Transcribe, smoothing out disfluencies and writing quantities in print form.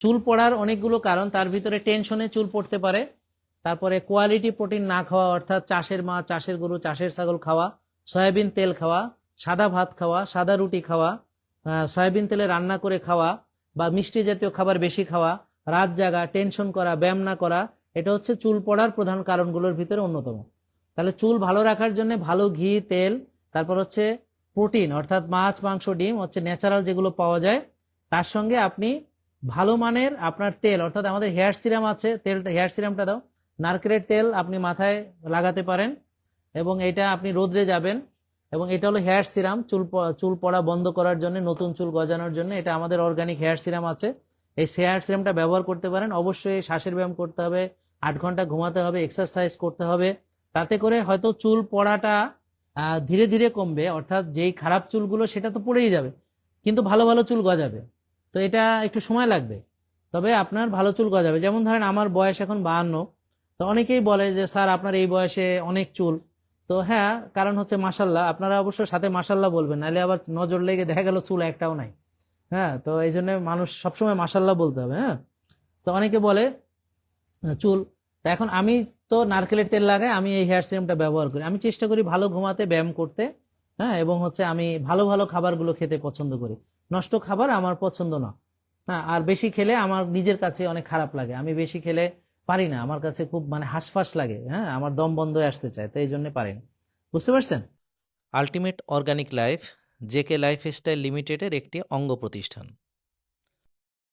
চুল পড়ার অনেকগুলো কারণ, তার ভিতরে টেনশনে চুল পড়তে পারে, তারপরে কোয়ালিটি প্রোটিন না খাওয়া, অর্থাৎ চাষের মাছ, চাষের গরু, চাষের ছাগল খাওয়া, সয়াবিন তেল খাওয়া, সাদা ভাত খাওয়া, সাদা রুটি খাওয়া, সয়াবিন তেলে রান্না করে খাওয়া, বা মিষ্টি জাতীয় খাবার বেশি খাওয়া, রাত জাগা, টেনশন করা, ব্যায়াম না করা, এটা হচ্ছে চুল পড়ার প্রধান কারণগুলোর ভিতরে অন্যতম। তাহলে চুল ভালো রাখার জন্য ভালো ঘি, তেল, তারপর হচ্ছে প্রোটিন অর্থাৎ মাছ, মাংস, ডিম হচ্ছে ন্যাচারাল যেগুলো পাওয়া যায়, তার সঙ্গে আপনি ভালো মানের আপনার তেল, অর্থাৎ আমাদের হেয়ার সিরাম আছে, তেলটা, হেয়ার সিরামটা দাও, নারকেলের তেল আপনি মাথায় লাগাতে পারেন, এবং এটা আপনি রোদ্রে যাবেন, এবং এটা হলো হেয়ার সিরাম, চুল পড়া বন্ধ করার জন্য, নতুন চুল গজানোর জন্য। এটা আমাদের অর্গানিক হেয়ার সিরাম আছে, এই হেয়ার সিরামটা ব্যবহার করতে পারেন। অবশ্যই শ্বাসের ব্যায়াম করতে হবে, 8 ঘন্টা ঘুমাতে হবে, এক্সারসাইজ করতে হবে, তাতে করে হয়তো চুল পড়াটা ধীরে ধীরে কমবে, অর্থাৎ যেই খারাপ চুলগুলো সেটা তো পড়েই যাবে, কিন্তু ভালো ভালো চুল গজাবে। তো এটা একটু সময় লাগবে, তবে আপনার ভালো চুল গজাবে। যেমন ধরেন আমার বয়স এখন 52, তো অনেকেই বলে যে স্যার আপনার এই বয়সে অনেক চুল। তো হ্যাঁ, কারণ হচ্ছে মাশাল্লাহ, আপনারা অবশ্য সাথে মাশাল্লাহ বলবেন, নাহলে আবার নজর লেগে দেখা গেল চুল একটাও নাই। হ্যাঁ, তো এই জন্য মানুষ সবসময় মাশাল্লাহ বলতে হবে। হ্যাঁ, তো অনেকে বলে চুল, তা এখন আমি তো নারকেলের তেল লাগাই, আমি এই হেয়ার সিরামটা ব্যবহার করি, আমি চেষ্টা করি ভালো ঘুমাতে, ব্যায়াম করতে, হ্যাঁ, এবং হচ্ছে আমি ভালো ভালো খাবারগুলো খেতে পছন্দ করি, নষ্ট খাবার আমার পছন্দ না। হ্যাঁ, আর বেশি খেলে আমার নিজের কাছে অনেক খারাপ লাগে, আমি বেশি খেলে পারি না, আমার কাছে খুব মানে হাঁসফাঁস লাগে, হ্যাঁ, আমার দম বন্ধ হয়ে আসতে চায়, তো এই জন্য পারি না। বুঝতে পারছেন? Ultimate organic life JK lifestyle লিমিটেডের একটি অঙ্গ প্রতিষ্ঠান।